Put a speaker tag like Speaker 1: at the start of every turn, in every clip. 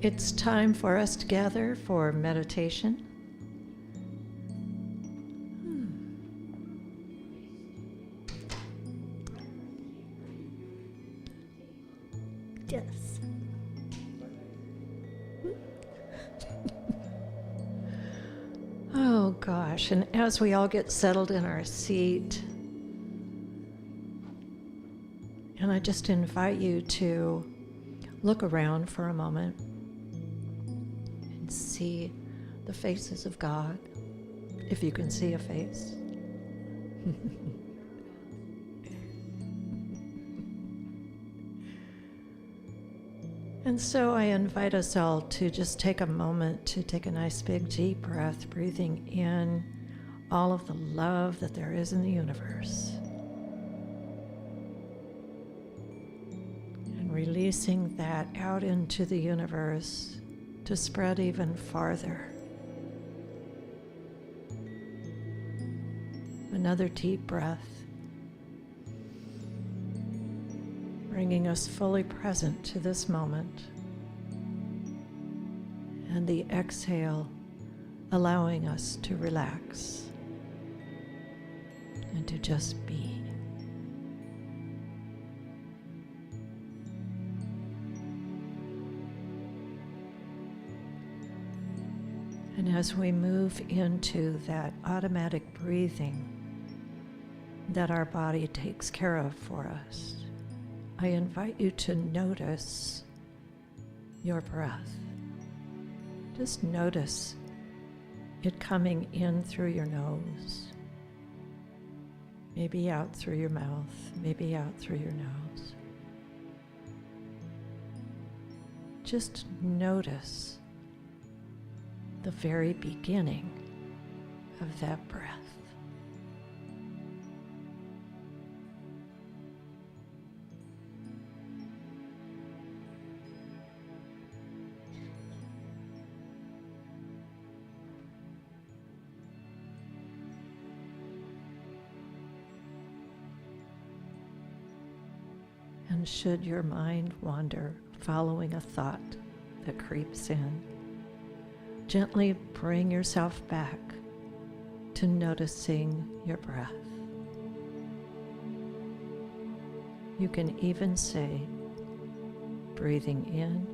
Speaker 1: It's time for us to gather for meditation. Yes. Oh gosh, and as we all get settled in our seat, and I just invite you to look around for a moment and see the faces of God, if you can see a face. And so I invite us all to just take a moment to take a nice big deep breath, breathing in all of the love that there is in the universe. And releasing that out into the universe to spread even farther. Another deep breath, bringing us fully present to this moment. And the exhale, allowing us to relax and to just be. And as we move into that automatic breathing that our body takes care of for us, I invite you to notice your breath. Just notice it coming in through your nose, maybe out through your mouth, maybe out through your nose. Just notice the very beginning of that breath. And should your mind wander, following a thought that creeps in, gently bring yourself back to noticing your breath. You can even say, breathing in,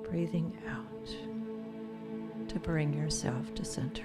Speaker 1: breathing out, to bring yourself to center.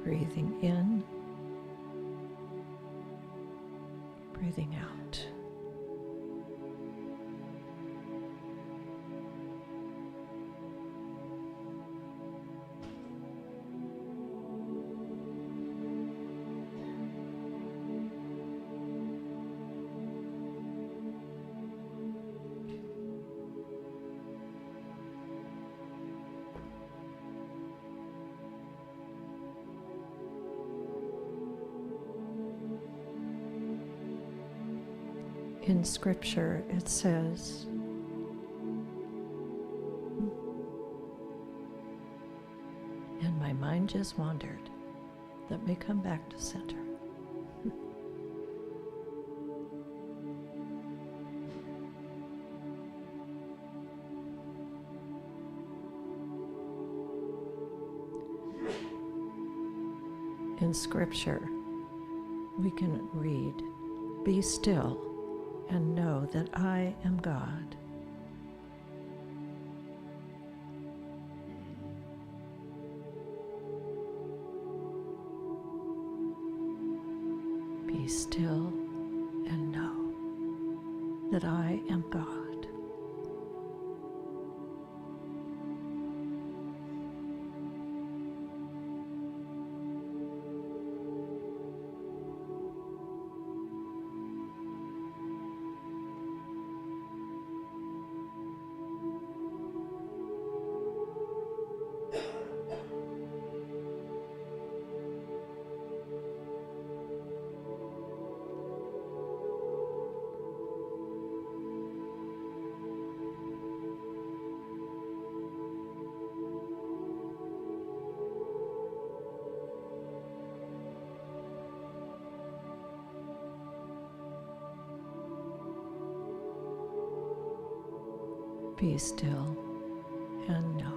Speaker 1: Breathing in, breathing out. In Scripture, it says, and my mind just wandered. Let me come back to center. In Scripture, we can read, "Be still and know that I am God." Be still and know that I am God. Be still and know.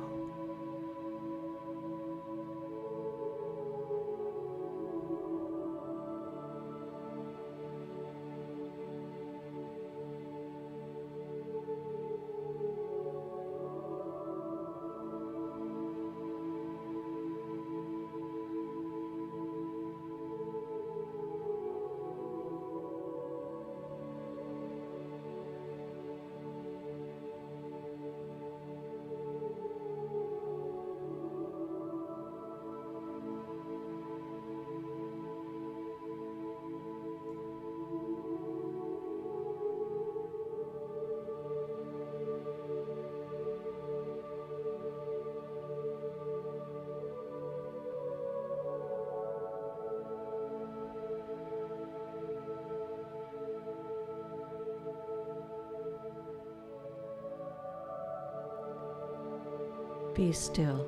Speaker 1: Be still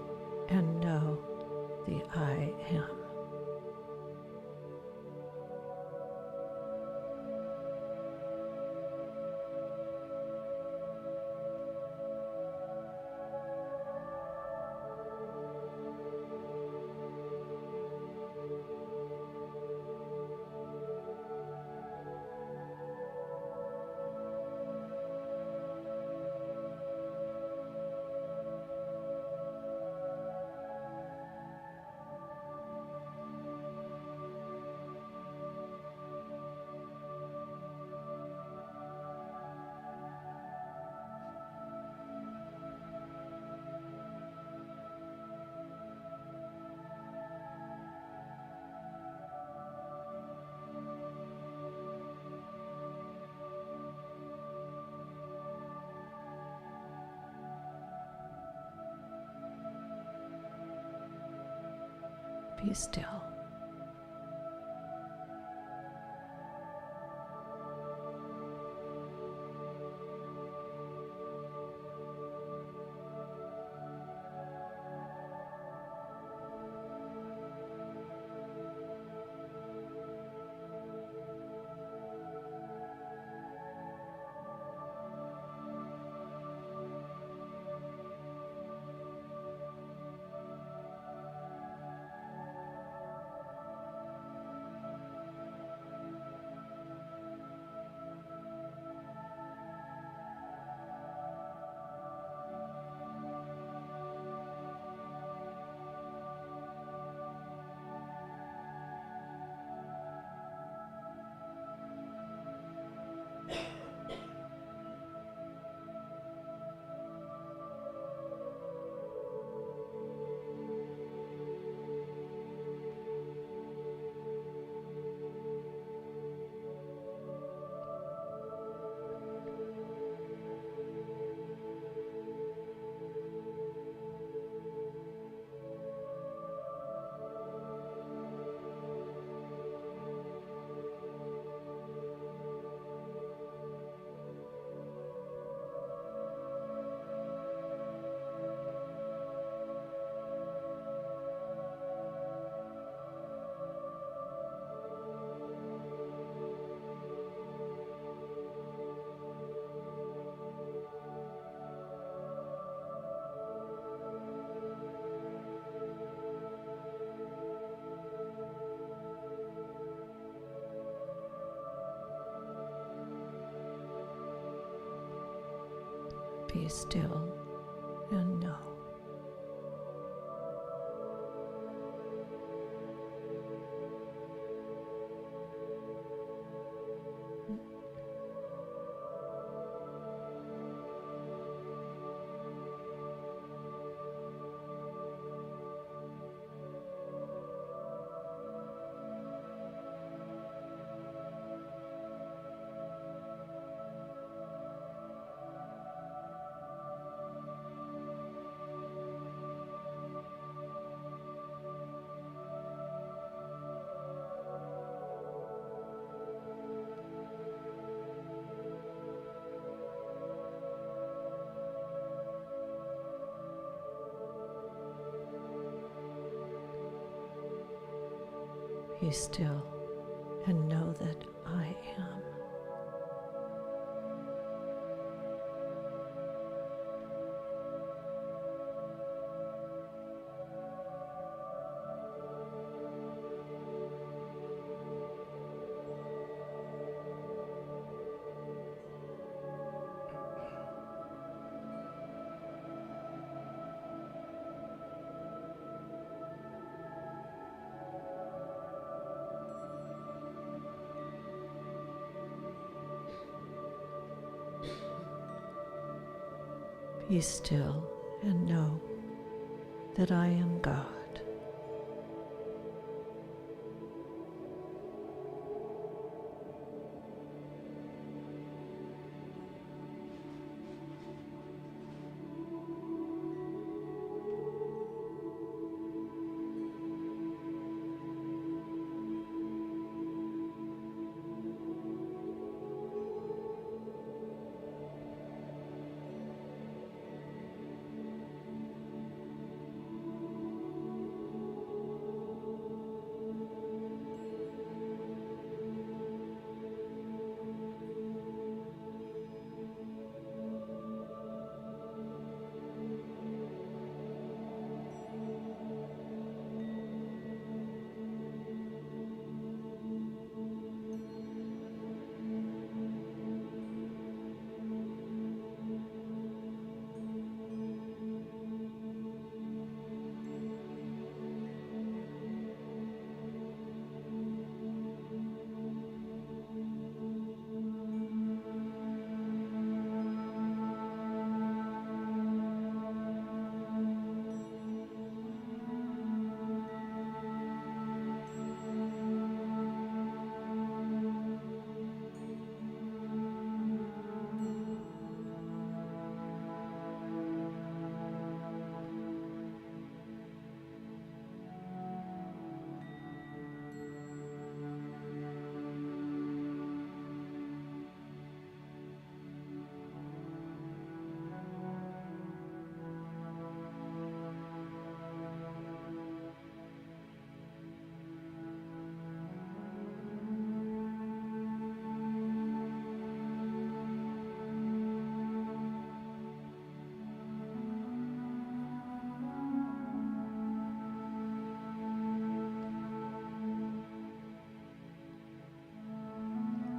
Speaker 1: and know the I am. Be still. Be still and know. Be still and know that I am. Be still and know that I am God.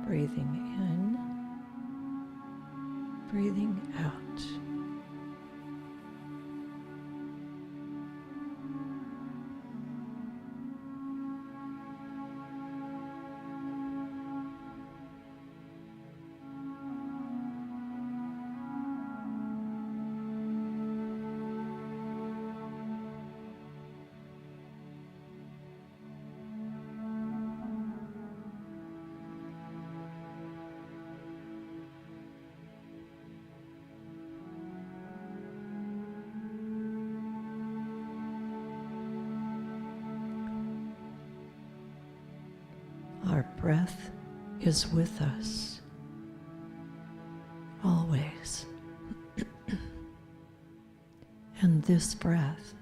Speaker 1: Breathing in, breathing out. Our breath is with us always. And this breath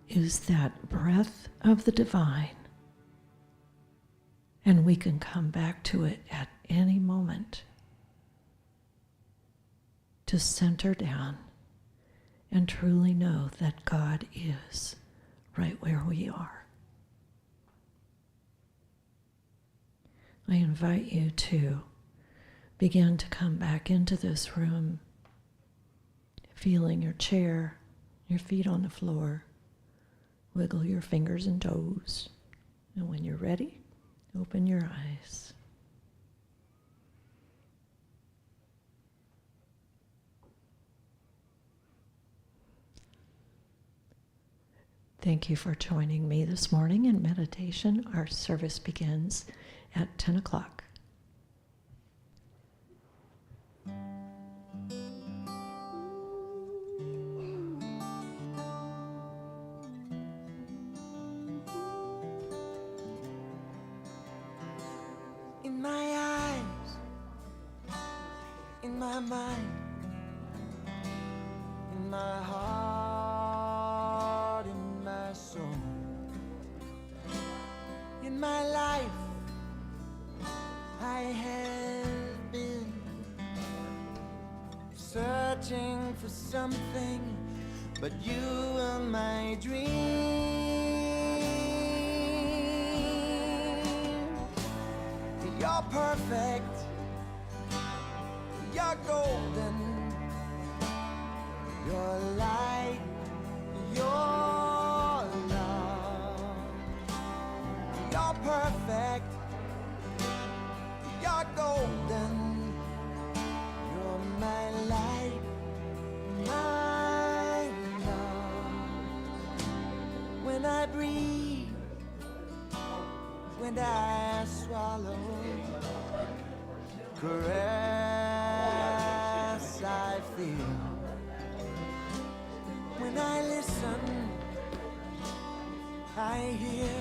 Speaker 1: is that breath of the divine. And we can come back to it at any moment to center down and truly know that God is right where we are. I invite you to begin to come back into this room, feeling your chair, your feet on the floor, wiggle your fingers and toes, and when you're ready, open your eyes. Thank you for joining me this morning in meditation. Our service begins at 10 o'clock.
Speaker 2: In my eyes, in my mind, in my heart, in my soul, my life I have been searching for something, but you were my dream. You're perfect, you're golden, you're light, you're love. You're perfect, you're golden, you're my light, my love. When I breathe, when I swallow, caress I feel. When I listen, I hear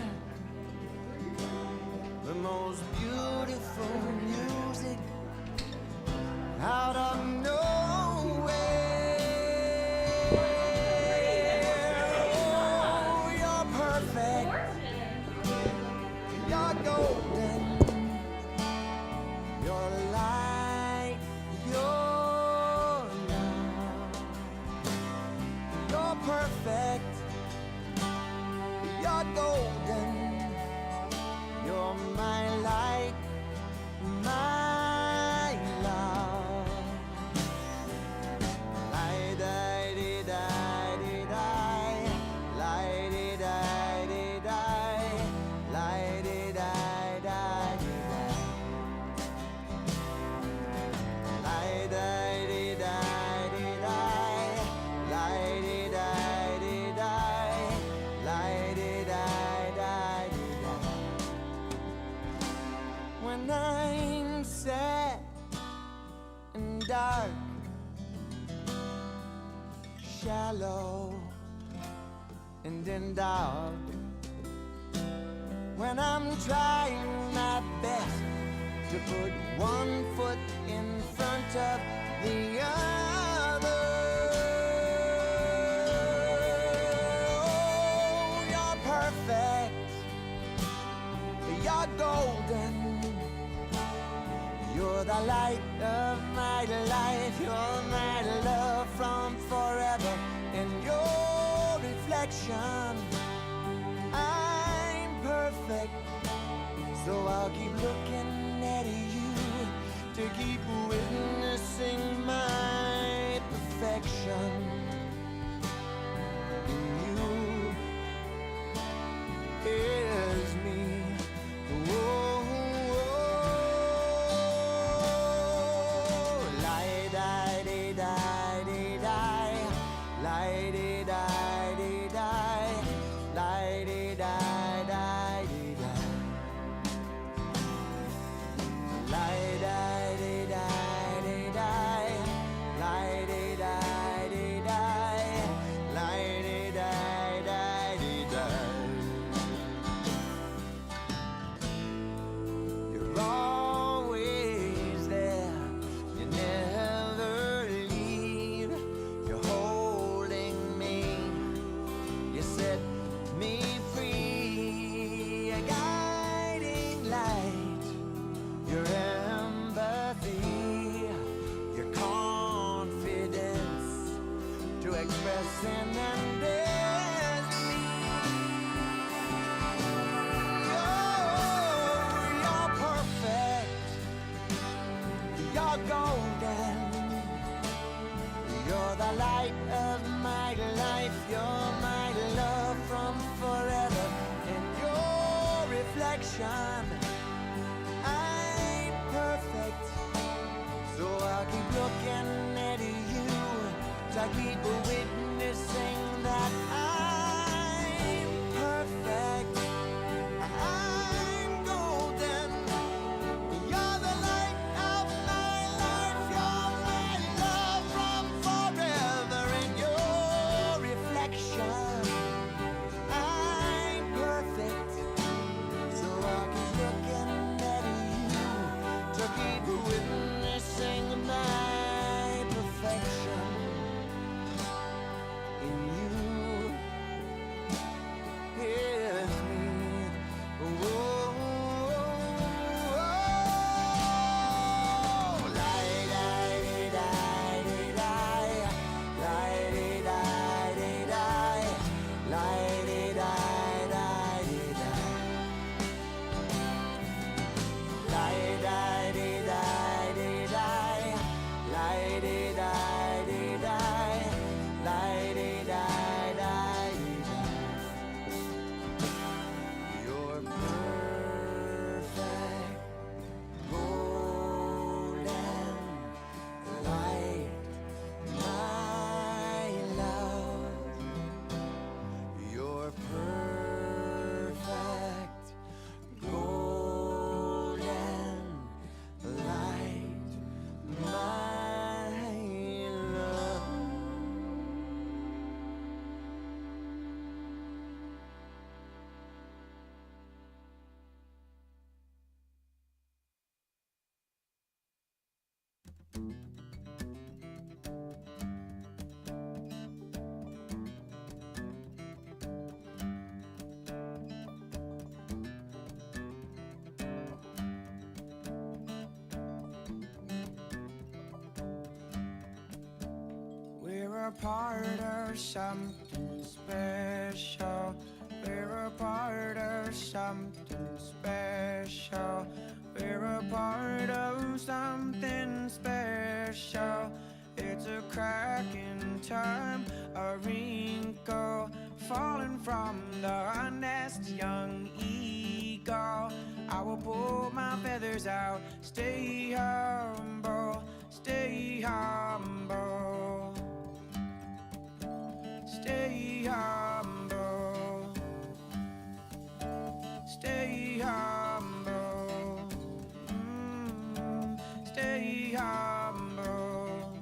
Speaker 2: the most beautiful music out of nowhere. Oh, you're perfect, you're golden, you're light, you're love. You're perfect, you're golden, you're my light, my love. Light-a-dee-di-dee-di, light-a-dee-di-dee-di, light-a-dee-di-di-di-di. When I'm sad and dark, shallow and in doubt, when I'm trying my best to put one foot in front of the other. Oh, you're perfect, you're golden, you're the light of my life, you're my love from forever, and your reflection. I'm perfect, so I'll keep looking at you to keep witnessing my perfection. And you is me. Whoa, whoa. Light-a-dee-di-dee-di, light-a-dee-di-dee-di, light-a-dee-di-dee-di. You're always there, you never leave. You're holding me, you set me free. A guiding light, your empathy, your confidence to express in and destiny. You're perfect, you're golden, you're the light of my life, you're my love from forever, and your reflection. I'm perfect, so I'll keep looking at you to keep witnessing that I'm perfect. I'm golden. You're the light of my life. We're a part of something special. We're a part of something special. We're a part of something special. It's a crack in time, a wrinkle falling from the nest, young eagle. I will pull my feathers out, stay humble, stay humble. Stay humble, stay humble, stay humble.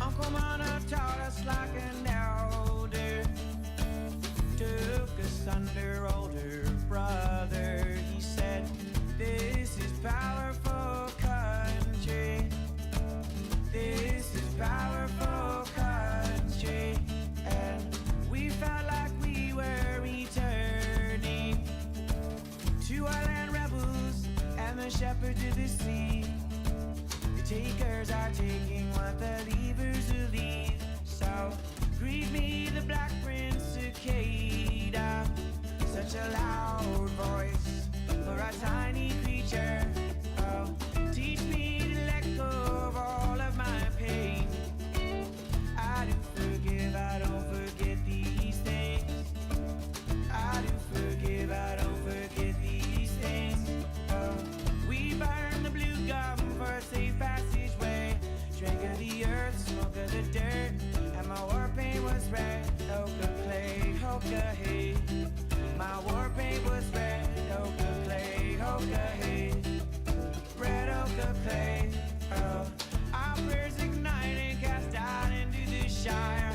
Speaker 2: Uncle Mana taught us like an elder, took us under older brother. He said, this is powerful country. This is powerful country, and we felt like we were returning to our land rebels and the shepherds of the sea. The takers are taking what the leavers will leave. So greet me, the black prince cicada, such a loud voice for a tiny creature. Oh, teach me to let go of all of my pain. I do forgive, I don't forget these things. I do forgive, I don't forget these things. Oh, we burned the blue gum for a safe passageway. Drank of the earth, smoke of the dirt, and my war paint was red. Ochre clay, ochre hay. My war paint was red. Ochre clay, ochre hay. Red ochre clay. Oh, our prayers ignite and cast out into the Shire,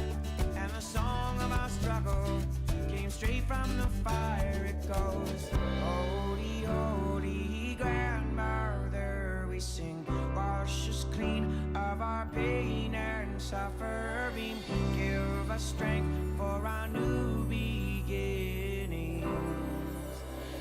Speaker 2: and the song of our struggle came straight from the fire. It goes, holy, holy grandmother, we sing, wash us clean of our pain and suffering, give us strength for our new beginnings.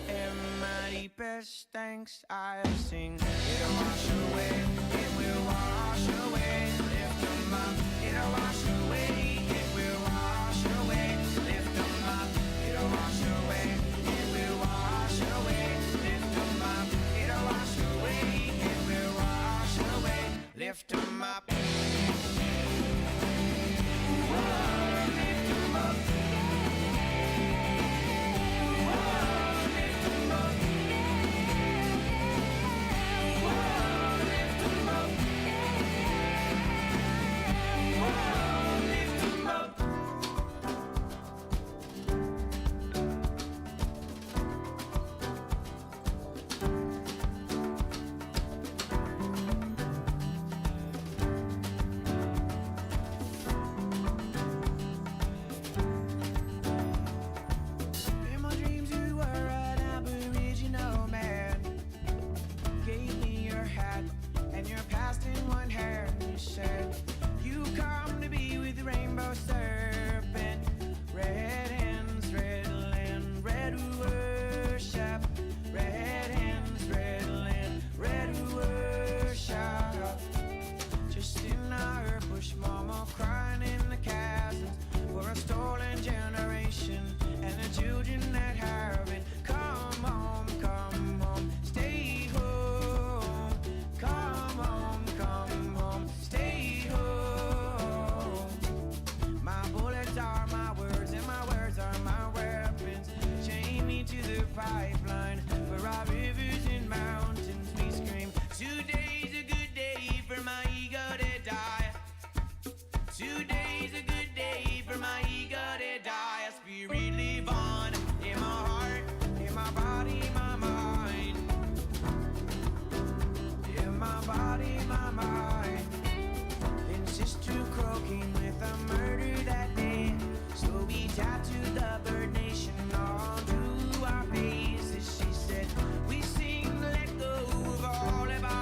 Speaker 2: In my deepest thanks I sing, it'll wash away, it will wash away, lift them up, it'll wash away, it will wash away, lift them up, it'll wash away, it will wash away, lift them up, it'll wash away, it will wash away, lift them up. All about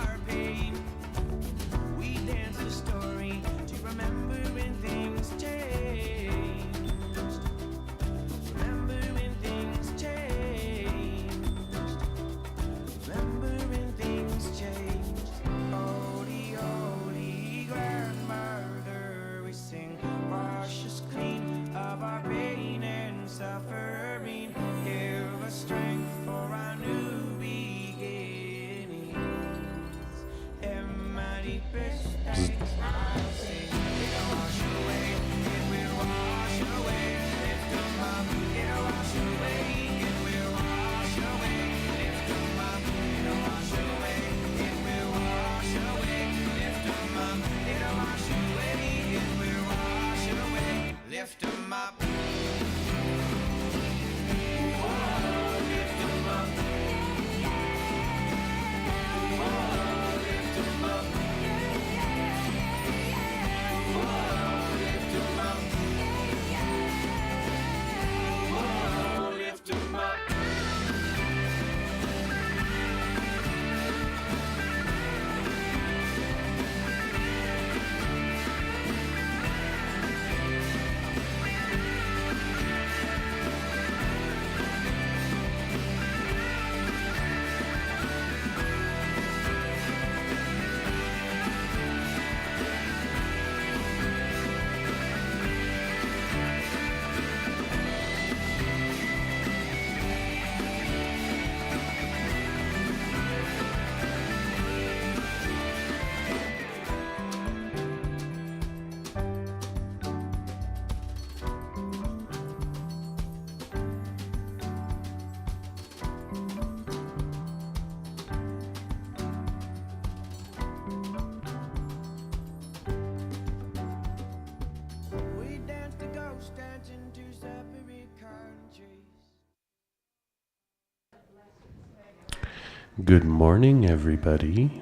Speaker 3: Good morning, everybody.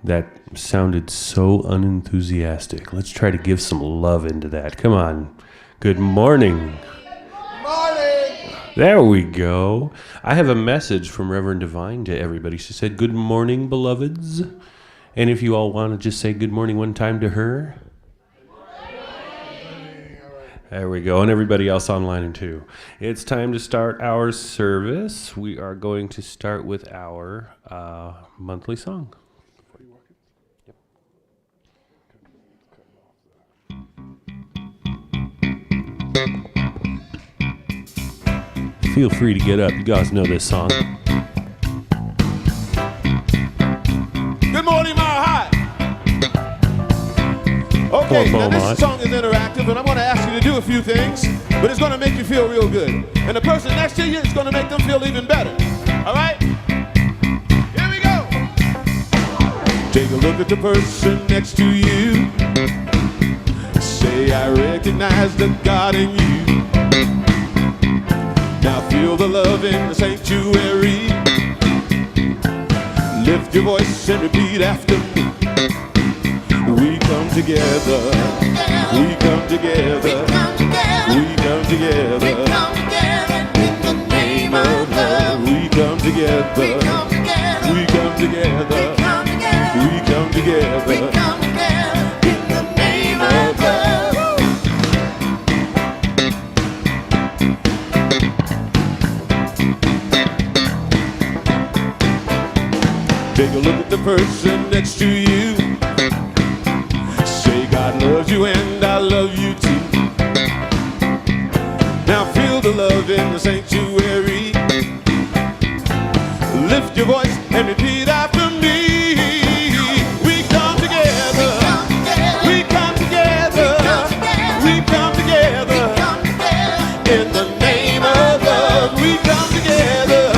Speaker 3: That sounded so unenthusiastic. Let's try to give some love into that. Come on. Good morning.
Speaker 4: Morning!
Speaker 3: There we go. I have a message from Reverend Divine to everybody. She said, "Good morning, beloveds." And if you all want to just say good morning one time to her. There we go. And everybody else online too. It's time to start our service. We are going to start with our monthly song. Feel free to get up. You guys know this song.
Speaker 4: Good morning, Mile High. Okay, now this song is interactive, and I'm going to ask you to do a few things, but it's going to make you feel real good. And the person next to you is going to make them feel even better. All right? Here we go. Take a look at the person next to you. Say, I recognize the God in you. Now feel the love in the sanctuary. Lift your voice and repeat after me. We come together. We come together. We come together. In the name of love. We come together. We come together. We come together. In the name of love. Take a look at the person next to you. Say, God loves you and I love you too. Now feel the love in the sanctuary. Lift your voice and repeat after me. We come together. We come together. We come together. In the name of love. We come together.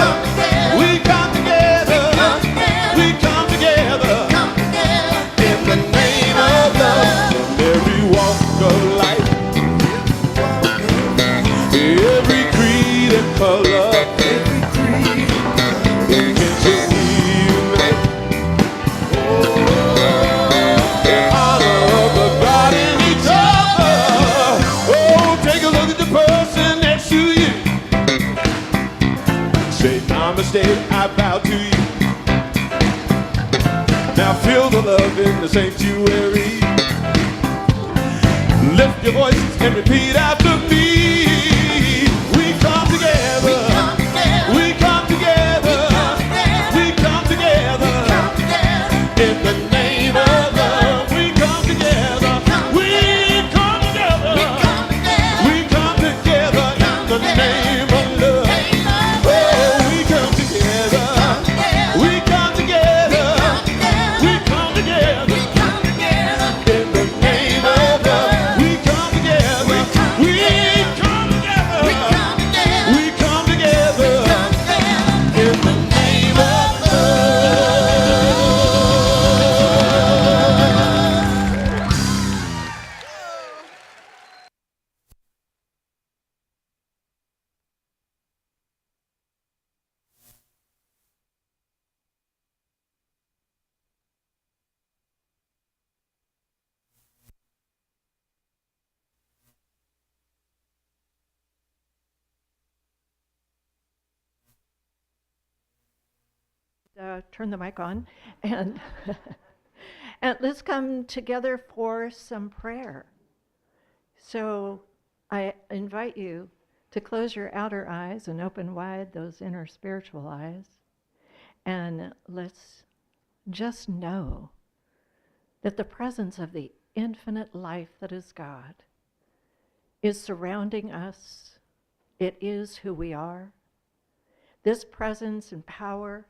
Speaker 4: We come together. We come together. In the name of love. From every walk of life, every creed and color, we can unite. In honor of the God in each other. Oh, take a look at the person next to you. Say, namaste, I bow to you. Now feel the love in the sanctuary. Lift your voice and repeat after me. We come together. We come together. We come together. In the name of love. We come together. We come together. We come together in the name of love. Oh, we come together. We come together. We come together. In the name of love. We come together. We come together. We come together. In the name of love.
Speaker 1: Turn the mic on, and and let's come together for some prayer. So I invite you to close your outer eyes and open wide those inner spiritual eyes, and let's just know that the presence of the infinite life that is God is surrounding us. It is who we are. This presence and power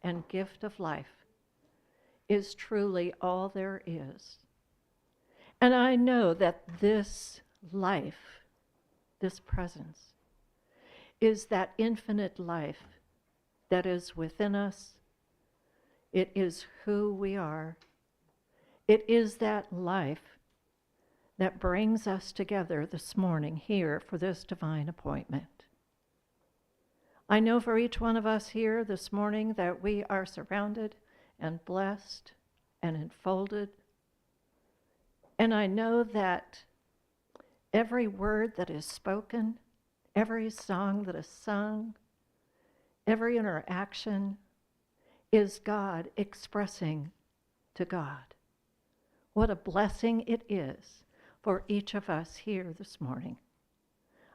Speaker 1: and gift of life is truly all there is. And I know that this life, this presence, is that infinite life that is within us. It is who we are. It is that life that brings us together this morning here for this divine appointment. I know for each one of us here this morning that we are surrounded and blessed and enfolded. And I know that every word that is spoken, every song that is sung, every interaction is God expressing to God. What a blessing it is for each of us here this morning.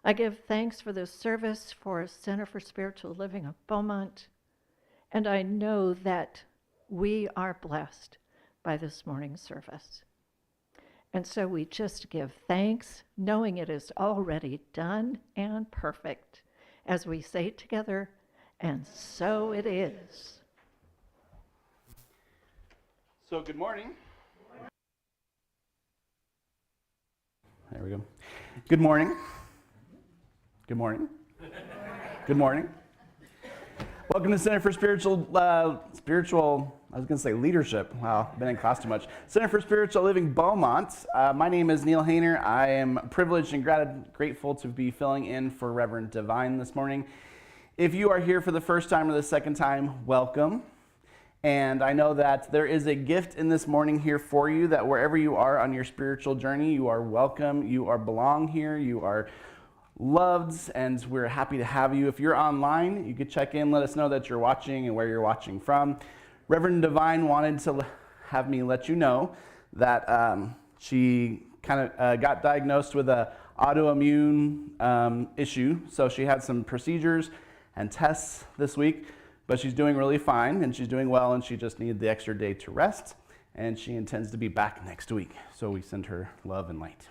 Speaker 1: I give thanks for this service for Center for Spiritual Living of Beaumont, and I know that we are blessed by this morning's service. And so we just give thanks, knowing it is already done and perfect, as we say together, and so it is.
Speaker 5: So good morning. There we go. Good morning. Good morning. Good morning. Welcome to Center for Leadership. Wow, been in class too much. Center for Spiritual Living Beaumont. My name is Neil Hayner. I am privileged and grateful to be filling in for Reverend Divine this morning. If you are here for the first time or the second time, welcome. And I know that there is a gift in this morning here for you, that wherever you are on your spiritual journey, you are welcome, you are belong here, you are loved, and we're happy to have you. If you're online, you could check in, let us know that you're watching and where you're watching from. Reverend Divine wanted to have me let you know that she kind of got diagnosed with an autoimmune issue, so she had some procedures and tests this week. But she's doing really fine, and she's doing well, and she just needed the extra day to rest, and she intends to be back next week. So we send her love and light.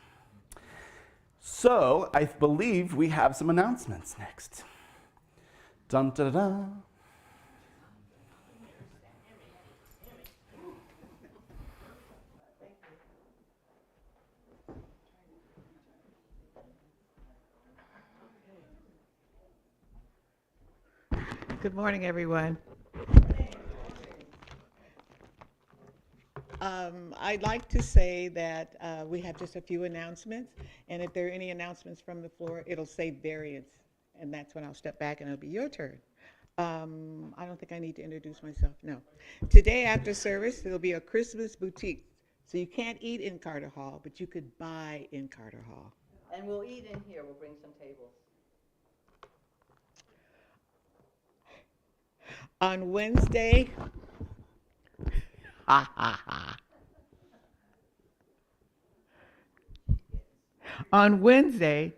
Speaker 5: So I believe we have some announcements next. Dun da da da.
Speaker 6: Good morning, everyone. I'd like to say that we have just a few announcements, and if there are any announcements from the floor, it'll say variance, and that's when I'll step back and it'll be your turn. I don't think I need to introduce myself, no. Today after service, there'll be a Christmas boutique, so you can't eat in Carter Hall, but you could buy in Carter Hall.
Speaker 7: And we'll eat in here, we'll bring some tables.
Speaker 6: On Wednesday, on Wednesday,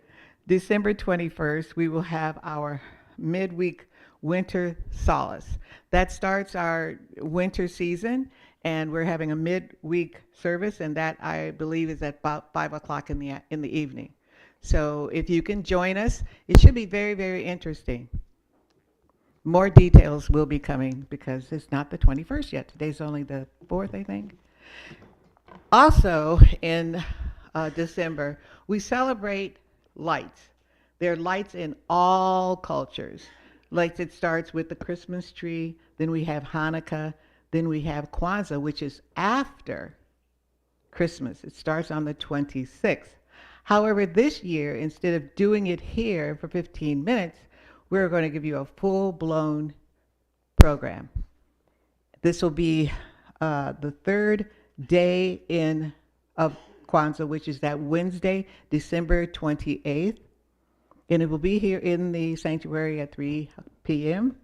Speaker 6: December 21st, we will have our midweek winter solace. That starts our winter season, and we're having a midweek service, and that I believe is at about 5 o'clock in the evening. So if you can join us, it should be very, very interesting. More details will be coming because it's not the 21st yet. Today's only the 4th, I think. Also in December, we celebrate lights. There are lights in all cultures. Like it starts with the Christmas tree, then we have Hanukkah, then we have Kwanzaa, which is after Christmas. It starts on the 26th. However, this year, instead of doing it here for 15 minutes, we're going to give you a full-blown program. This will be the third day of Kwanzaa, which is that Wednesday, December 28th. And it will be here in the sanctuary at 3 p.m.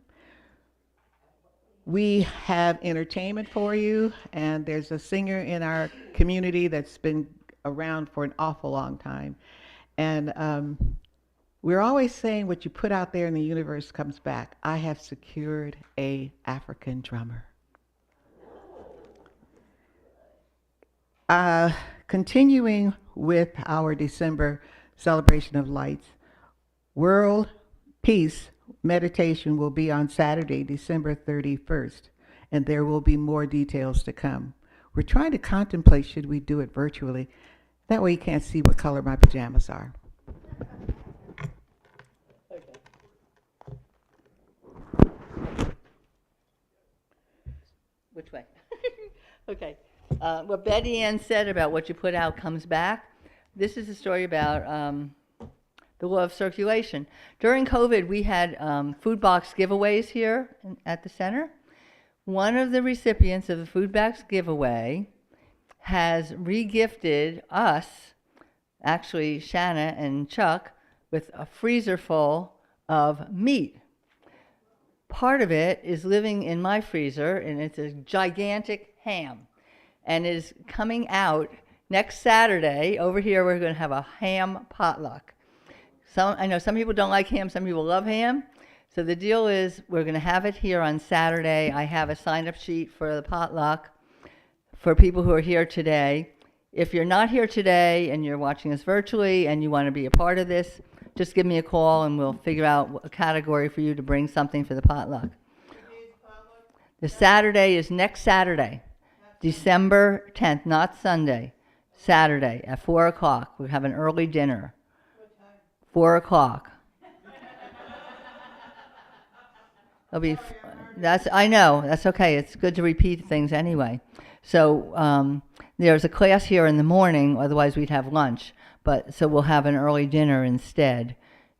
Speaker 6: We have entertainment for you, and there's a singer in our community that's been around for an awful long time. And we're always saying what you put out there in the universe comes back. I have secured an African drummer. Continuing with our December celebration of lights, World Peace Meditation will be on Saturday, December 31st, and there will be more details to come. We're trying to contemplate, should we do it virtually? That way you can't see what color my pajamas are.
Speaker 7: Which way? Okay. What Betty Ann said about what you put out comes back. This is a story about the law of circulation. During COVID, we had food box giveaways here at the center. One of the recipients of the food box giveaway has re-gifted us, actually Shanna and Chuck, with a freezer full of meat. Part of it is living in my freezer, and it's a gigantic ham, and is coming out next Saturday. Over here, we're going to have a ham potluck. I know some people don't like ham, some people love ham. So the deal is we're going to have it here on Saturday. I have a sign-up sheet for the potluck for people who are here today. If you're not here today and you're watching us virtually and you want to be a part of this, just give me a call and we'll figure out a category for you to bring something for the potluck. The Saturday is next Saturday, December 10th, not Sunday. Saturday at 4 o'clock. We have an early dinner. 4 o'clock. I know, that's okay. It's good to repeat things anyway. So there's a class here in the morning, otherwise we'd have lunch. So we'll have an early dinner instead,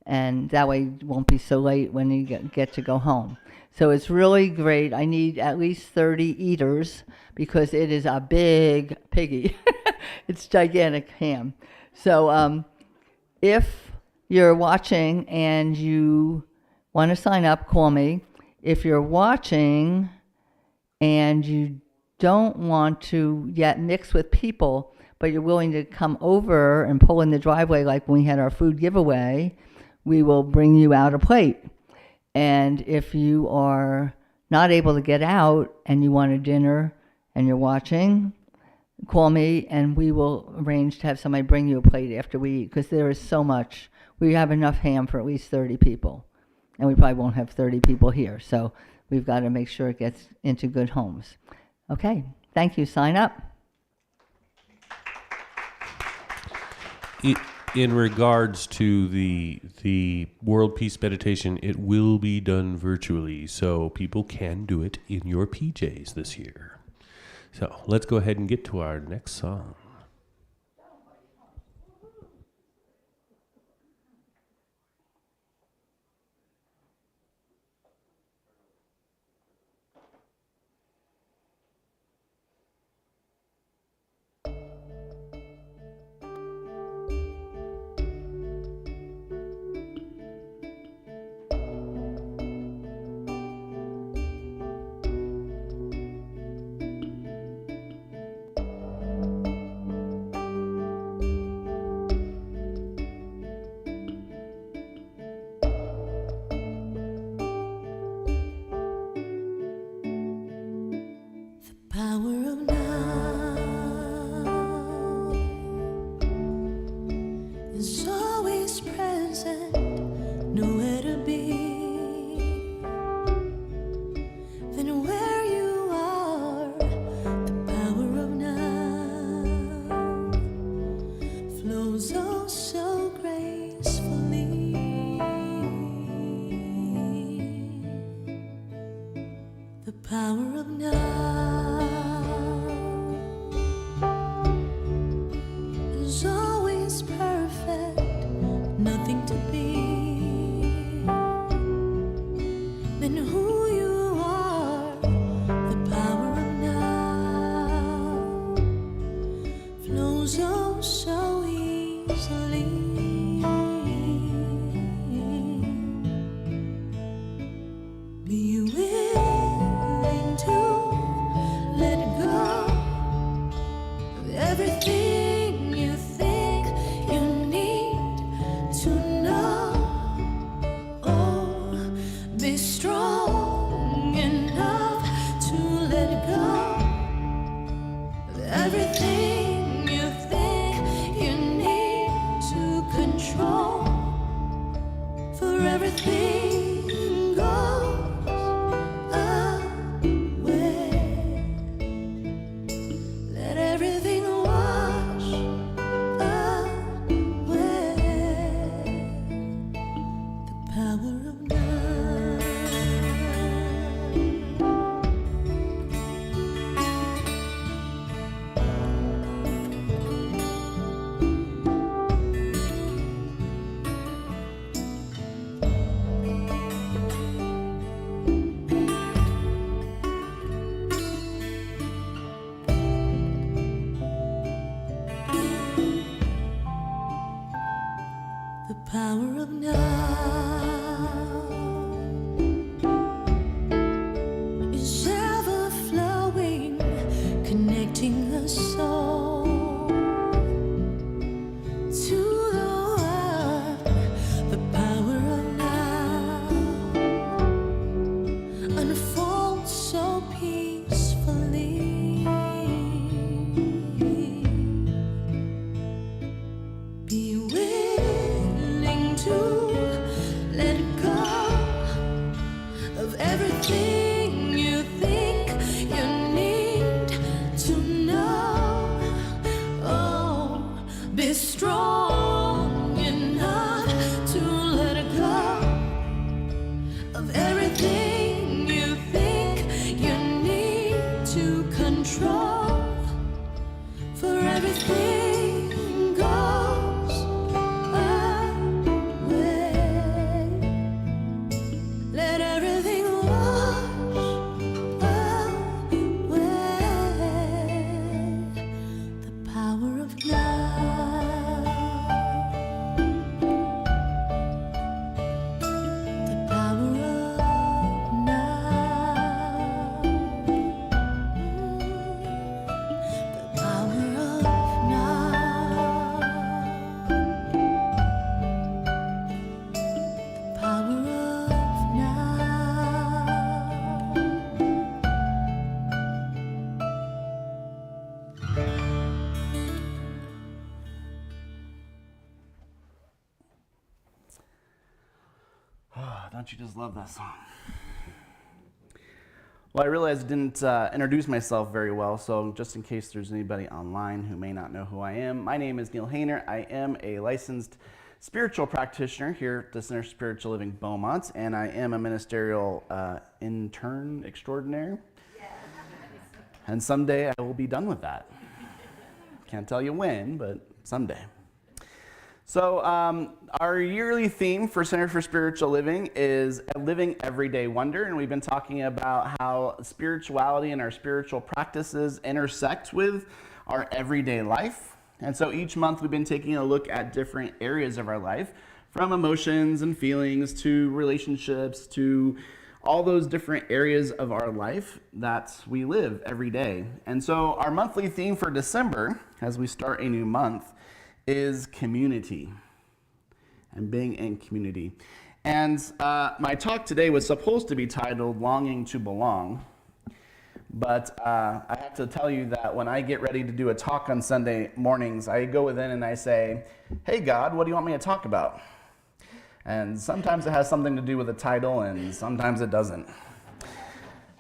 Speaker 7: and that way it won't be so late when you get to go home. So it's really great. I need at least 30 eaters because it is a big piggy. It's gigantic ham. So if you're watching and you want to sign up, call me. If you're watching and you don't want to yet mix with people, but you're willing to come over and pull in the driveway like when we had our food giveaway, we will bring you out a plate. And if you are not able to get out and you want a dinner and you're watching, call me and we will arrange to have somebody bring you a plate after we eat, because there is so much. We have enough ham for at least 30 people. And we probably won't have 30 people here. So we've got to make sure it gets into good homes. Okay, thank you. Sign up.
Speaker 3: In regards to the World Peace Meditation, it will be done virtually, so people can do it in your PJs this year. So let's go ahead and get to our next song.
Speaker 8: Be willing to the power of now is ever flowing, connecting the soul to the world. The power of now unfolds so peacefully. Be willing to let go of everything you think you need to know. Oh, be strong enough to let go of everything you think you need to control. For everything goes away. Let everything wash away. The power of now. The power of now. The power of now. The power of now.
Speaker 5: Don't you just love that song? Well, I realized I didn't introduce myself very well, so just in case there's anybody online who may not know who I am, my name is Neil Hayner. I am a licensed spiritual practitioner here at the Center for Spiritual Living Beaumont, and I am a ministerial intern extraordinaire. And someday I will be done with that. Can't tell you when, but someday. So our yearly theme for Center for Spiritual Living is a living everyday wonder, and we've been talking about how spirituality and our spiritual practices intersect with our everyday life. And so each month we've been taking a look at different areas of our life, from emotions and feelings to relationships to all those different areas of our life that we live every day. And so our monthly theme for December, as we start a new month, is community and being in community. And my talk today was supposed to be titled Longing to Belong, but I have to tell you that when I get ready to do a talk on Sunday mornings, I go within and I say, hey God, what do you want me to talk about? And sometimes it has something to do with the title and sometimes it doesn't.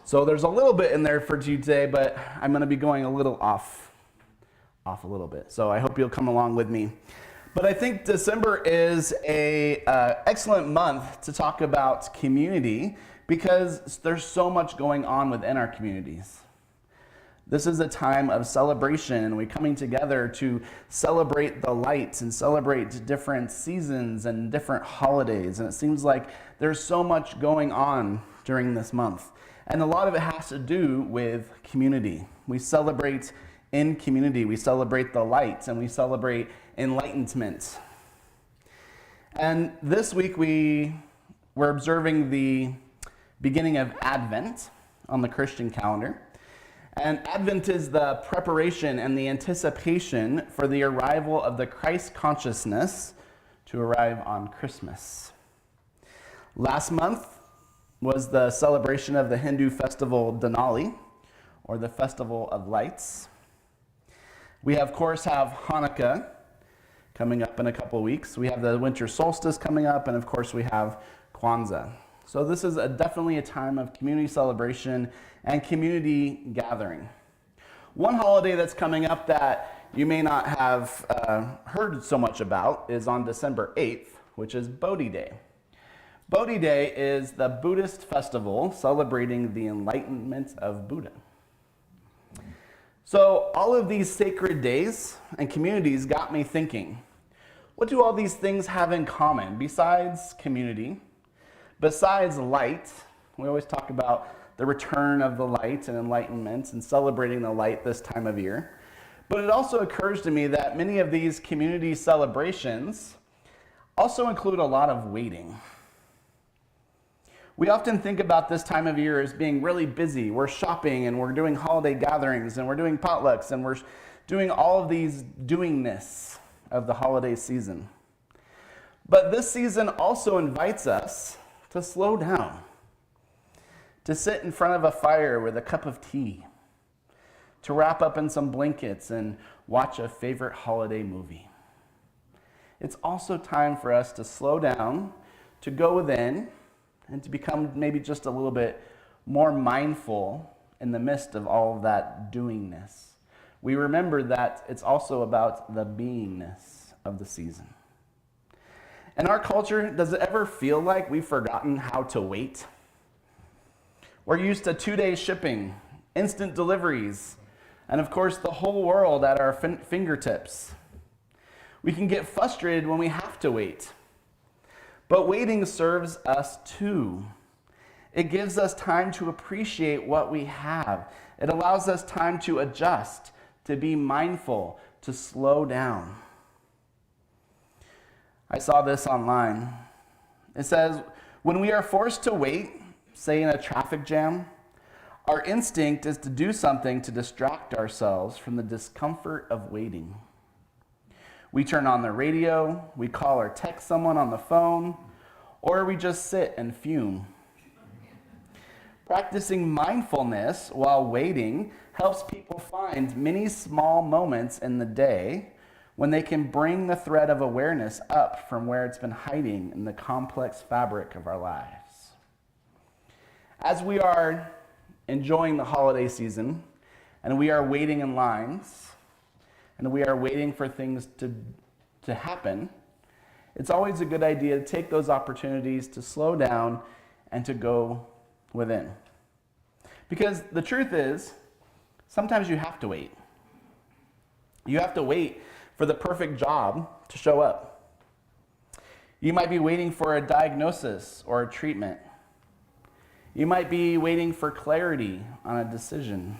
Speaker 5: So there's a little bit in there for you today, but I'm going to be going a little off a little bit. So I hope you'll come along with me. But I think December is a excellent month to talk about community because there's so much going on within our communities. This is a time of celebration, and we're coming together to celebrate the lights and celebrate different seasons and different holidays. And it seems like there's so much going on during this month. And a lot of it has to do with community. We celebrate in community. We celebrate the lights and we celebrate enlightenment. And this week we're observing the beginning of Advent on the Christian calendar. And Advent is the preparation and the anticipation for the arrival of the Christ consciousness to arrive on Christmas. Last month was the celebration of the Hindu festival Diwali, or the Festival of Lights. We, of course, have Hanukkah coming up in a couple of weeks. We have the winter solstice coming up, and of course we have Kwanzaa. So this is definitely a time of community celebration and community gathering. One holiday that's coming up that you may not have heard so much about is on December 8th, which is Bodhi Day. Bodhi Day is the Buddhist festival celebrating the enlightenment of Buddha. So all of these sacred days and communities got me thinking, what do all these things have in common besides community, besides light? We always talk about the return of the light and enlightenment and celebrating the light this time of year. But it also occurs to me that many of these community celebrations also include a lot of waiting. We often think about this time of year as being really busy. We're shopping and we're doing holiday gatherings and we're doing potlucks and we're doing all of these doingness of the holiday season. But this season also invites us to slow down, to sit in front of a fire with a cup of tea, to wrap up in some blankets and watch a favorite holiday movie. It's also time for us to slow down, to go within, and to become maybe just a little bit more mindful in the midst of all of that doingness. We remember that it's also about the beingness of the season. In our culture, does it ever feel like we've forgotten how to wait? We're used to 2-day shipping, instant deliveries, and of course the whole world at our fingertips. We can get frustrated when we have to wait. But waiting serves us too. It gives us time to appreciate what we have. It allows us time to adjust, to be mindful, to slow down. I saw this online. It says, when we are forced to wait, say in a traffic jam, our instinct is to do something to distract ourselves from the discomfort of waiting. We turn on the radio, we call or text someone on the phone, or we just sit and fume. Practicing mindfulness while waiting helps people find many small moments in the day when they can bring the thread of awareness up from where it's been hiding in the complex fabric of our lives. As we are enjoying the holiday season, and we are waiting in lines, and we are waiting for things to happen, it's always a good idea to take those opportunities to slow down and to go within. Because the truth is, sometimes you have to wait. You have to wait for the perfect job to show up. You might be waiting for a diagnosis or a treatment. You might be waiting for clarity on a decision.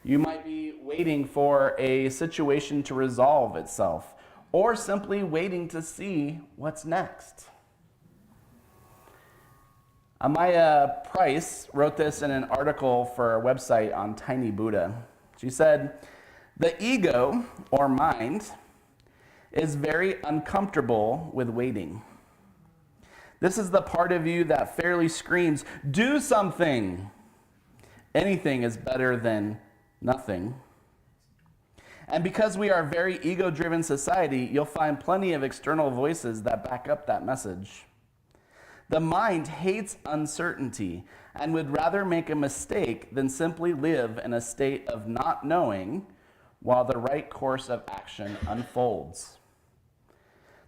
Speaker 5: You might be waiting for a situation to resolve itself, or simply waiting to see what's next. Amaya Price wrote this in an article for a website on Tiny Buddha. She said, "The ego, or mind, is very uncomfortable with waiting. This is the part of you that fairly screams, 'Do something!' Anything is better than nothing." And because we are a very ego-driven society, you'll find plenty of external voices that back up that message. The mind hates uncertainty and would rather make a mistake than simply live in a state of not knowing while the right course of action unfolds.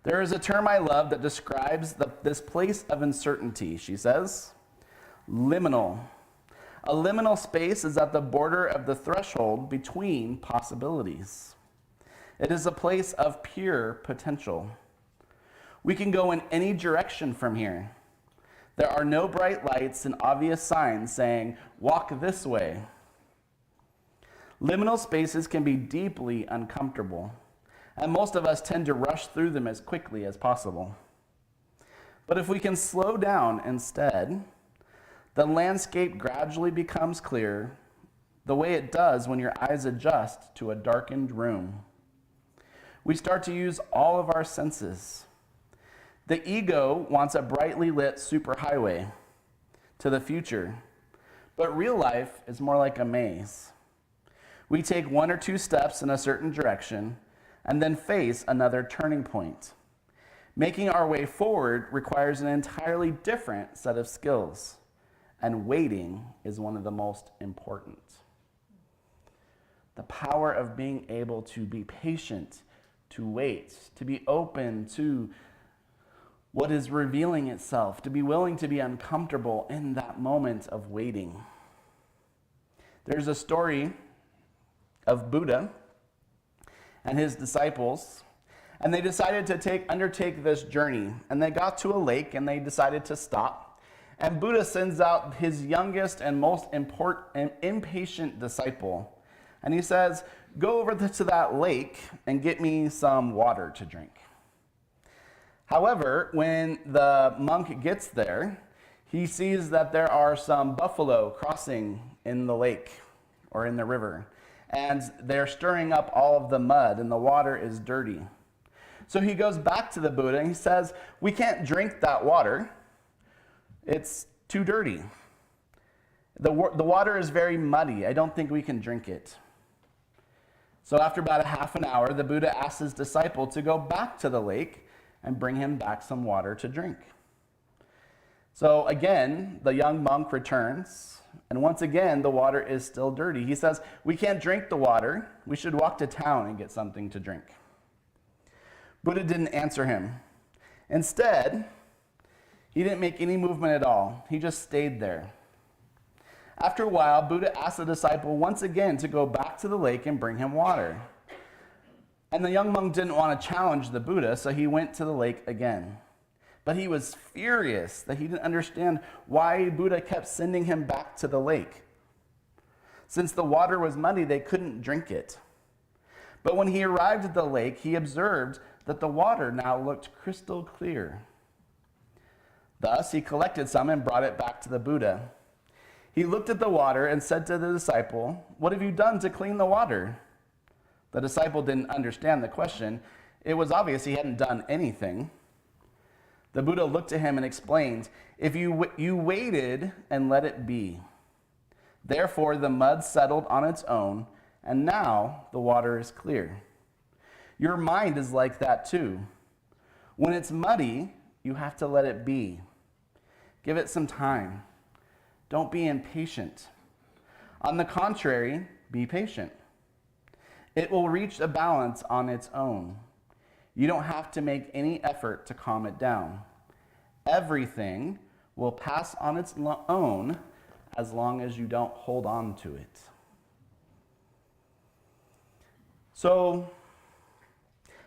Speaker 5: There is a term I love that describes this place of uncertainty. She says, liminal. A liminal space is at the border of the threshold between possibilities. It is a place of pure potential. We can go in any direction from here. There are no bright lights and obvious signs saying, "Walk this way." Liminal spaces can be deeply uncomfortable, and most of us tend to rush through them as quickly as possible. But if we can slow down instead, the landscape gradually becomes clear, the way it does when your eyes adjust to a darkened room. We start to use all of our senses. The ego wants a brightly lit superhighway to the future, but real life is more like a maze. We take 1 or 2 steps in a certain direction and then face another turning point. Making our way forward requires an entirely different set of skills, and waiting is one of the most important. The power of being able to be patient, to wait, to be open to what is revealing itself, to be willing to be uncomfortable in that moment of waiting. There's a story of Buddha and his disciples, and they decided to undertake this journey. And they got to a lake and they decided to stop. And Buddha sends out his youngest and most impatient disciple. And he says, "Go over to that lake and get me some water to drink." However, when the monk gets there, he sees that there are some buffalo crossing in the lake or in the river, and they're stirring up all of the mud, and the water is dirty. So he goes back to the Buddha and he says, "We can't drink that water. It's too dirty. The water is very muddy. I don't think we can drink it." So after about a half an hour, the Buddha asks his disciple to go back to the lake and bring him back some water to drink. So again, the young monk returns, and once again, the water is still dirty. He says, "We can't drink the water. We should walk to town and get something to drink." Buddha didn't answer him. Instead, he didn't make any movement at all. He just stayed there. After a while, Buddha asked the disciple once again to go back to the lake and bring him water. And the young monk didn't want to challenge the Buddha, so he went to the lake again. But he was furious that he didn't understand why Buddha kept sending him back to the lake. Since the water was muddy, they couldn't drink it. But when he arrived at the lake, he observed that the water now looked crystal clear. Thus, he collected some and brought it back to the Buddha. He looked at the water and said to the disciple, "What have you done to clean the water?" The disciple didn't understand the question. It was obvious he hadn't done anything. The Buddha looked at him and explained, "If you waited and let it be. Therefore, the mud settled on its own, and now the water is clear. Your mind is like that too. When it's muddy, you have to let it be. Give it some time. Don't be impatient. On the contrary, be patient. It will reach a balance on its own. You don't have to make any effort to calm it down. Everything will pass on its own as long as you don't hold on to it." So,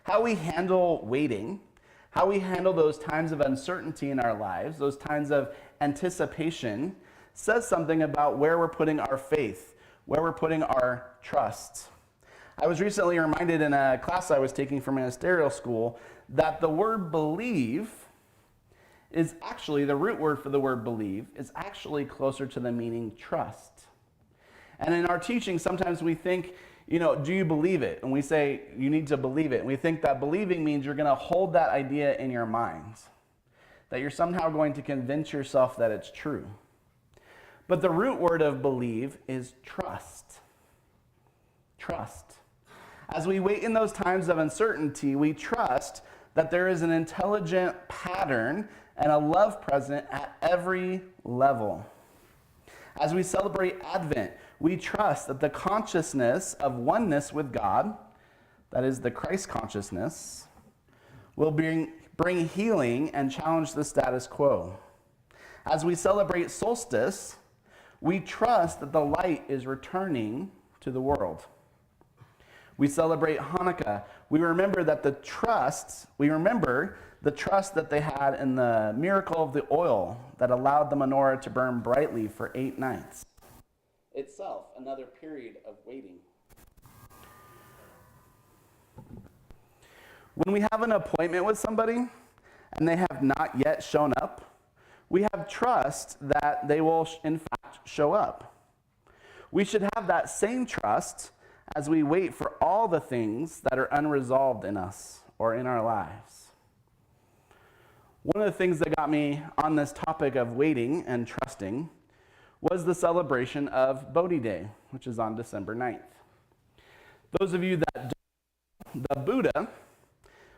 Speaker 5: how we handle waiting, how we handle those times of uncertainty in our lives, those times of anticipation, says something about where we're putting our faith, where we're putting our trust. I was recently reminded in a class I was taking for ministerial school that the word believe is actually, the root word for the word believe is actually closer to the meaning trust. And in our teaching, sometimes we think, do you believe it? And we say, you need to believe it. And we think that believing means you're going to hold that idea in your mind, that you're somehow going to convince yourself that it's true. But the root word of believe is trust. Trust. As we wait in those times of uncertainty, we trust that there is an intelligent pattern and a love present at every level. As we celebrate Advent, we trust that the consciousness of oneness with God, that is the Christ consciousness, will bring healing and challenge the status quo. As we celebrate solstice, we trust that the light is returning to the world. We celebrate Hanukkah. We remember the trust that they had in the miracle of the oil that allowed the menorah to burn brightly for 8 nights. Itself, another period of waiting. When we have an appointment with somebody and they have not yet shown up, we have trust that they will in fact show up. We should have that same trust as we wait for all the things that are unresolved in us or in our lives. One of the things that got me on this topic of waiting and trusting was the celebration of Bodhi Day, which is on December 9th. Those of you that don't know, the Buddha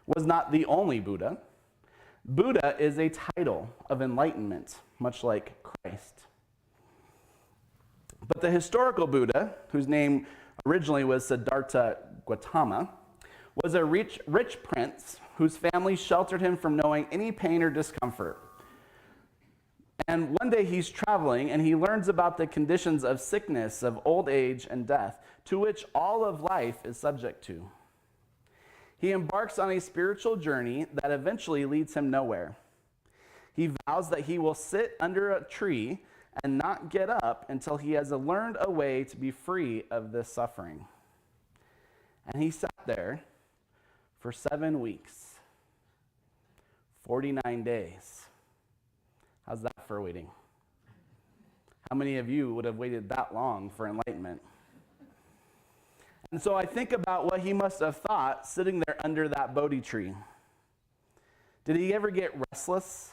Speaker 5: was not the only Buddha. Buddha is a title of enlightenment, much like Christ. But the historical Buddha, whose name originally was Siddhartha Gautama, was a rich prince whose family sheltered him from knowing any pain or discomfort. And one day he's traveling and he learns about the conditions of sickness, of old age, and death, to which all of life is subject to. He embarks on a spiritual journey that eventually leads him nowhere. He vows that he will sit under a tree and not get up until he has learned a way to be free of this suffering. And he sat there for 7 weeks. 49 days. How's that for waiting? How many of you would have waited that long for enlightenment? And so I think about what he must have thought sitting there under that Bodhi tree. Did he ever get restless?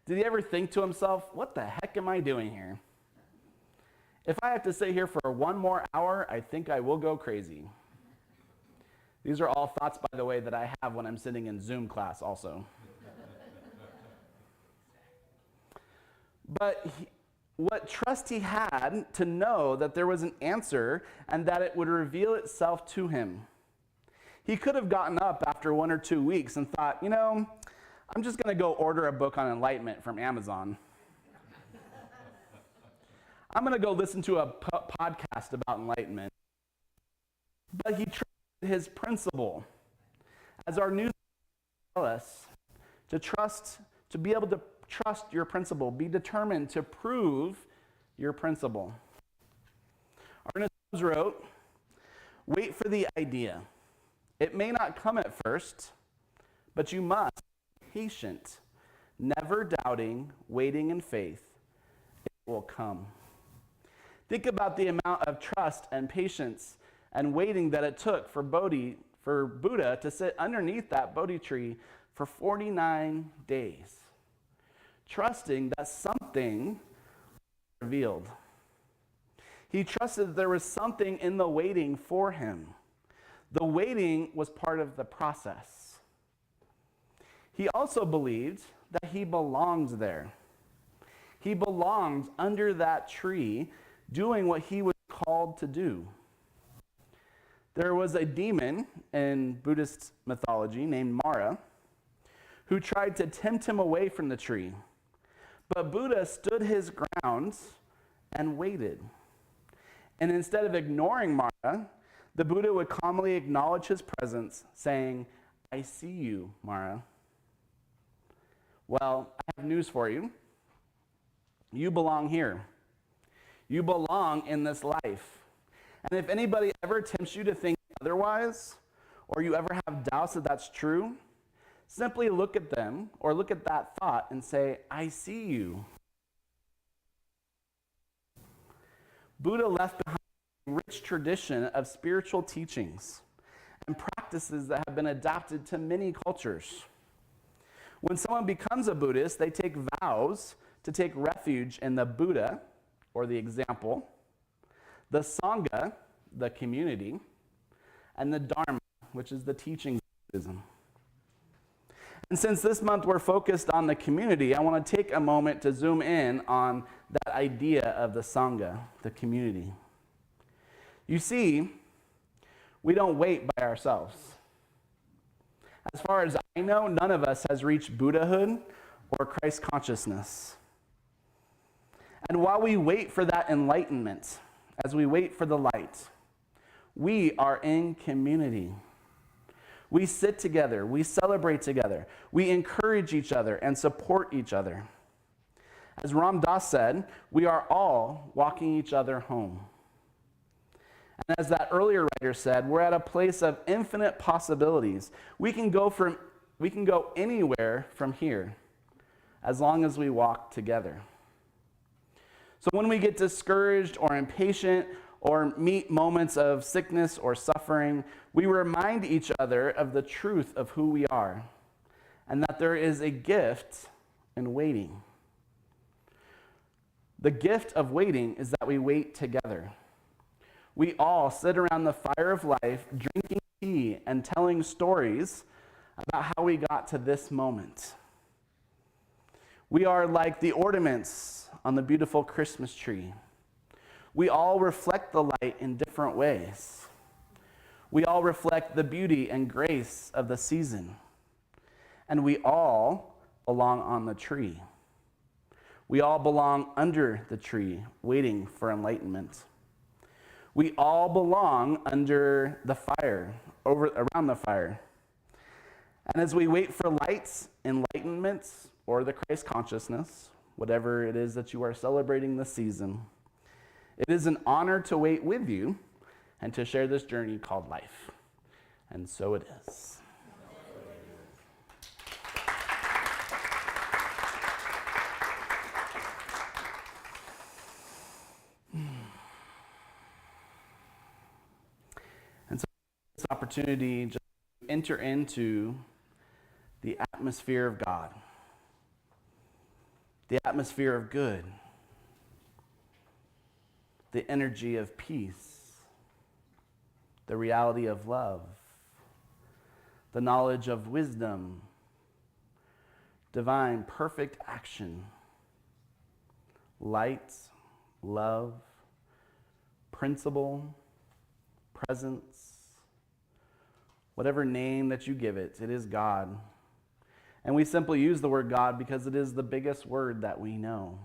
Speaker 5: Did he ever think to himself, what the heck am I doing here? If I have to sit here for one more hour, I think I will go crazy. These are all thoughts, by the way, that I have when I'm sitting in Zoom class also. But what trust he had to know that there was an answer and that it would reveal itself to him. He could have gotten up after 1 or 2 weeks and thought, I'm just going to go order a book on enlightenment from Amazon. I'm going to go listen to a podcast about enlightenment. But he trusted his principle. As our news tell us, to be able to trust your principle, be determined to prove your principle. Ernest Holmes wrote, wait for the idea. It may not come at first, but you must be patient, never doubting, waiting in faith. It will come. Think about the amount of trust and patience and waiting that it took for Buddha to sit underneath that Bodhi tree for 49 days, trusting that something was revealed. He trusted that there was something in the waiting for him. The waiting was part of the process. He also believed that he belonged there. He belonged under that tree, doing what he was called to do. There was a demon in Buddhist mythology named Mara who tried to tempt him away from the tree. But Buddha stood his ground and waited. And instead of ignoring Mara, the Buddha would calmly acknowledge his presence, saying, I see you, Mara. Well, I have news for you. You belong here. You belong in this life. And if anybody ever tempts you to think otherwise, or you ever have doubts that that's true, simply look at them or look at that thought and say, I see you. Buddha left behind a rich tradition of spiritual teachings and practices that have been adapted to many cultures. When someone becomes a Buddhist, they take vows to take refuge in the Buddha, or the example, the Sangha, the community, and the Dharma, which is the teachings of Buddhism. And since this month we're focused on the community, I want to take a moment to zoom in on that idea of the Sangha, the community. You see, we don't wait by ourselves. As far as I know, none of us has reached Buddhahood or Christ consciousness. And while we wait for that enlightenment, as we wait for the light, we are in community. We sit together, we celebrate together, we encourage each other and support each other. As Ram Dass said, we are all walking each other home. And as that earlier writer said, we're at a place of infinite possibilities. We can go anywhere from here as long as we walk together. So when we get discouraged or impatient or meet moments of sickness or suffering, we remind each other of the truth of who we are and that there is a gift in waiting. The gift of waiting is that we wait together. We all sit around the fire of life, drinking tea and telling stories about how we got to this moment. We are like the ornaments on the beautiful Christmas tree. We all reflect the light in different ways. We all reflect the beauty and grace of the season. And we all belong on the tree. We all belong under the tree, waiting for enlightenment. We all belong under the fire, around the fire. And as we wait for lights, enlightenment, or the Christ consciousness, whatever it is that you are celebrating this season, it is an honor to wait with you and to share this journey called life. And so it is. opportunity just to enter into the atmosphere of God, the atmosphere of good, the energy of peace, the reality of love, the knowledge of wisdom, divine perfect action, light, love, principle, presence, whatever name that you give it, it is God. And we simply use the word God because it is the biggest word that we know.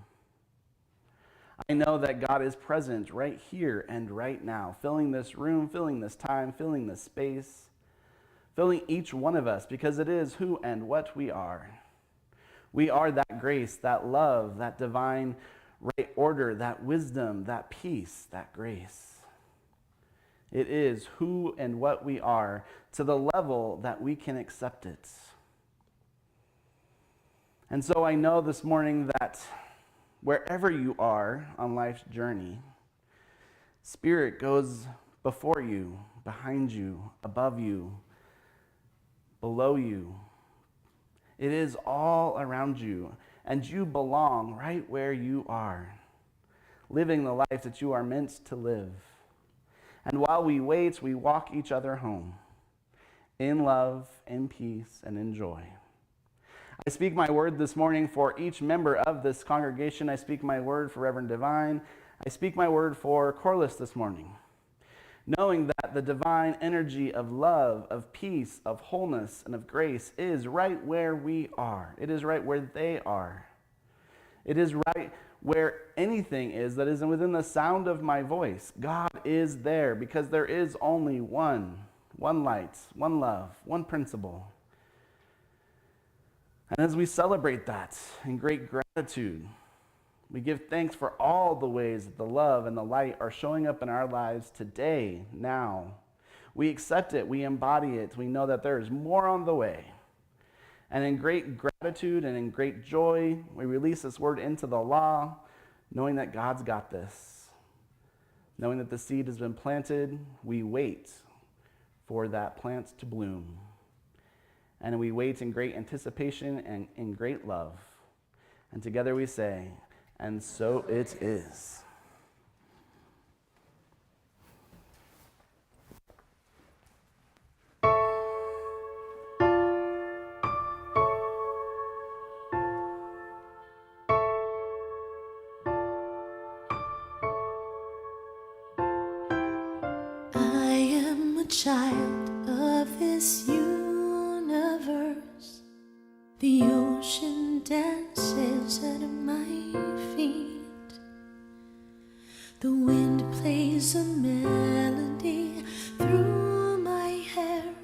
Speaker 5: I know that God is present right here and right now, filling this room, filling this time, filling this space, filling each one of us, because it is who and what we are. We are that grace, that love, that divine right order, that wisdom, that peace, that grace. It is who and what we are to the level that we can accept it. And so I know this morning that wherever you are on life's journey, Spirit goes before you, behind you, above you, below you. It is all around you, and you belong right where you are, living the life that you are meant to live. And while we wait, we walk each other home in love, in peace, and in joy. I speak my word this morning for each member of this congregation. I speak my word for Reverend Divine. I speak my word for Corliss this morning, knowing that the divine energy of love, of peace, of wholeness, and of grace is right where we are. It is right where they are. It is right where anything is that isn't within the sound of my voice. God is there because there is only one light, one love, one principle. And as we celebrate that in great gratitude, we give thanks for all the ways that the love and the light are showing up in our lives today, now. We accept it, we embody it, we know that there is more on the way. And in great gratitude and in great joy, we release this word into the law, knowing that God's got this. Knowing that the seed has been planted, we wait for that plant to bloom. And we wait in great anticipation and in great love. And together we say, and so it is.
Speaker 8: I am a child of this universe. The ocean dances at my feet. The wind plays a melody through my hair.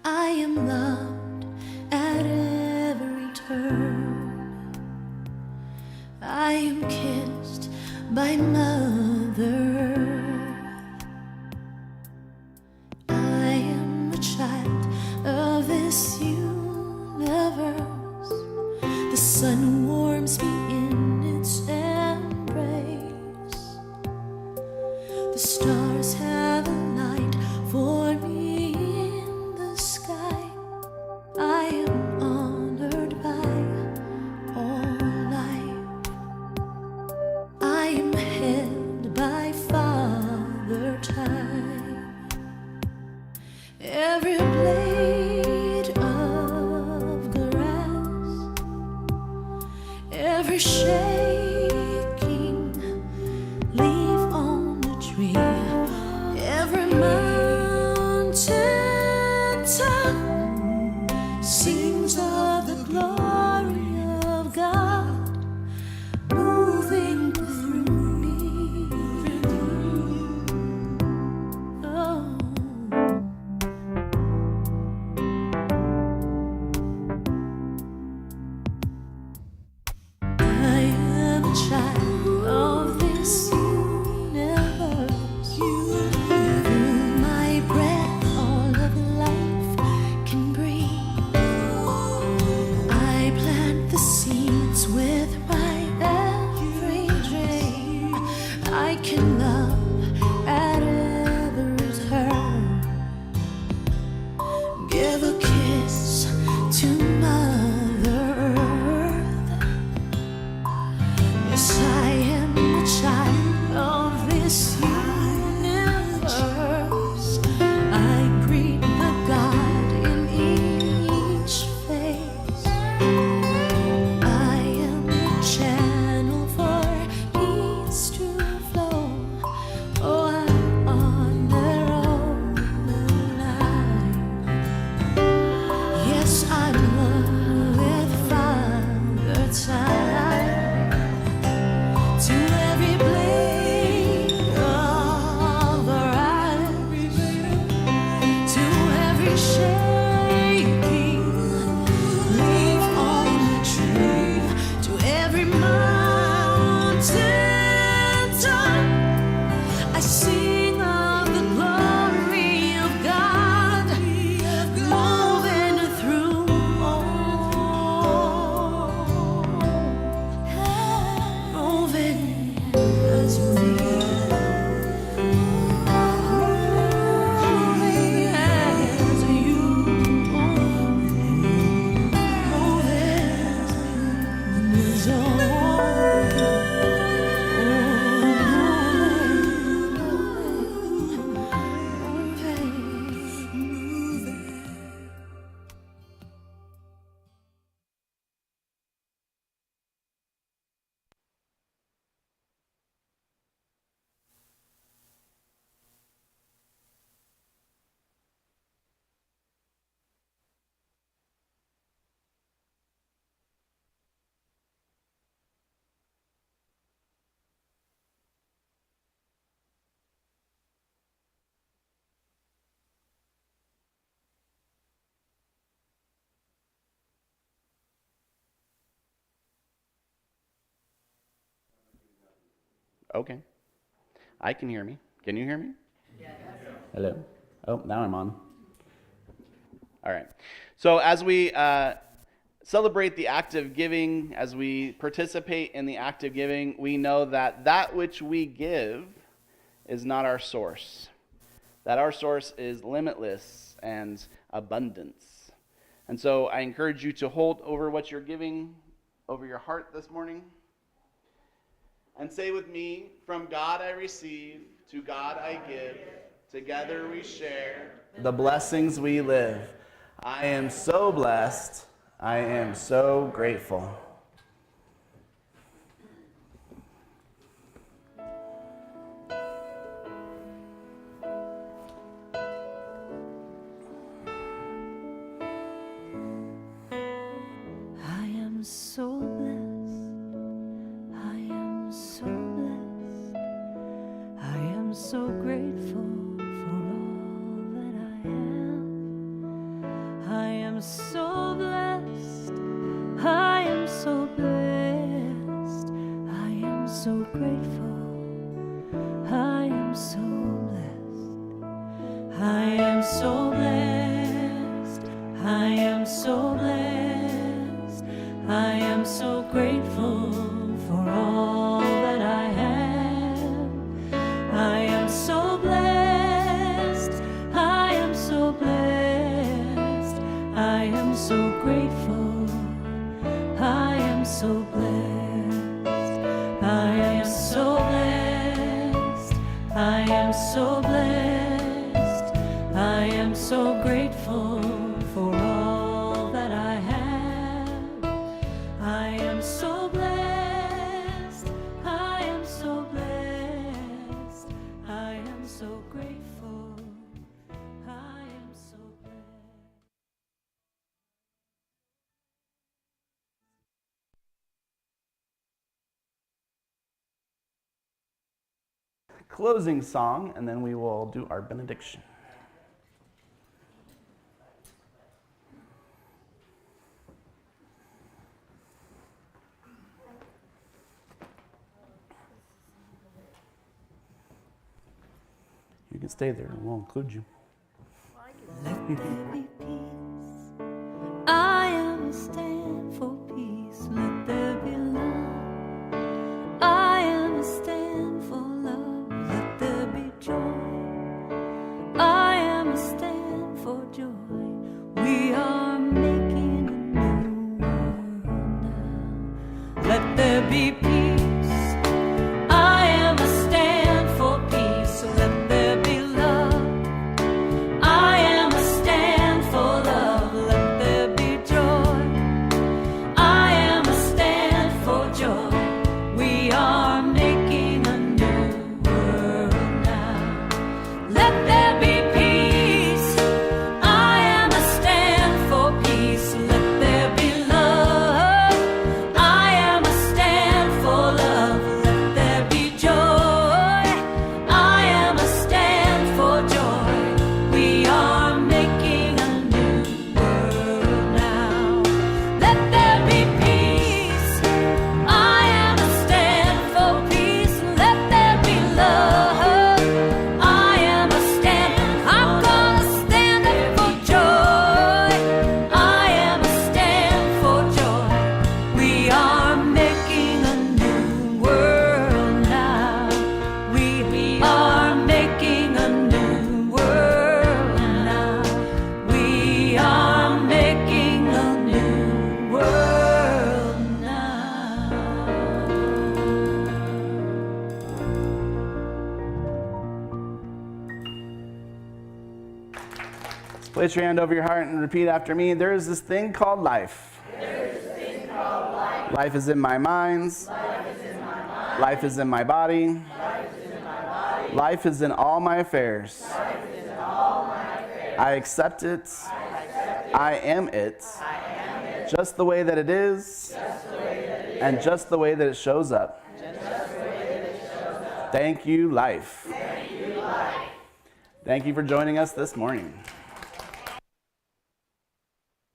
Speaker 8: I am loved at every turn. I am kissed by Mother. I am a child of this universe. The sun warms me in its embrace. The stars have a light for me in the sky. I am honored by all life. I am held by Father Time. Every blade of grass, every shaking leaf on the tree, every mountain top sings of the glory of God moving through me. Oh. I am a
Speaker 5: Okay. I can hear me. Can you hear me? Yeah. Hello. Oh, now I'm on. All right. So as we celebrate the act of giving, as we participate in the act of giving, we know that that which we give is not our source. That our source is limitless and abundance. And so I encourage you to hold over what you're giving over your heart this morning. And say with me, from God I receive, to God I give, together we share the blessings we live. I am so blessed, I am so grateful.
Speaker 8: I am so blessed. I am so blessed. I am so grateful for all that I am. I am so blessed. I am so blessed. I am so grateful. I am so blessed. I am so blessed. I am so blessed. I am so grateful for all that I have. I am so blessed. I am so blessed. I am so grateful. I am so blessed. I am so blessed. I am so blessed. I am so grateful for all that I have. I am so blessed. I am so blessed. I am so grateful. I am so blessed.
Speaker 5: Closing song, and then we will do our benediction. You can stay there, and we'll include you.
Speaker 8: Let there be peace. I am a stand for peace. Let there be love. I am a stand for love. Let there be joy. I am a stand for joy. We are making a new world now. Let there be peace. I am a stand for peace. Let there be love. I am a stand for love. Let there be joy. I am a stand for joy. We are making a new world now. Let there be peace. I am a stand for peace. Let there be love. I am a stand for love. Let there be joy. I am a stand for joy. We are making a new world now. Let there be peace. I am a stand for peace. Let there be love. I am a stand. I'm gonna stand up for joy. I am a stand for joy. We are making a new world now. We are making a new world now. We are making a new world now.
Speaker 5: Place your hand over your heart and repeat after me. There is this thing called life. Life is in my mind. Life is in my body. Life is in all my affairs. I accept it. I am it. Just the way that it is. And just the way that it shows up. Thank you, life. Thank you for joining us this morning.